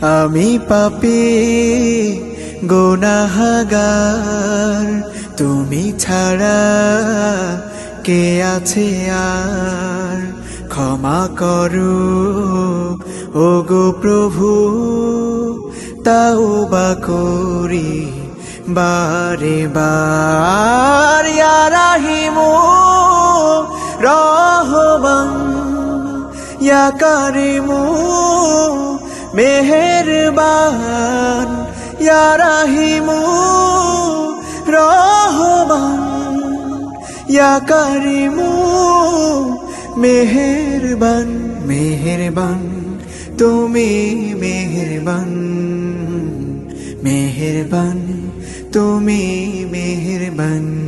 আমি পাপী গুনাহগার, তুমি ছাড়া কে আছে আর? ক্ষমা করো ওগো প্রভু, তাওবা করি বারে বার। ইয়া রাহিমু রহমান, ইয়া কারিমু মেহেরবান, ইয়া রাহিমু রহমান, ইয়া কারিমু মেহেরবান। মেহেরবান তুমি মেহেরবান, মেহেরবান তুমি মেহেরবান।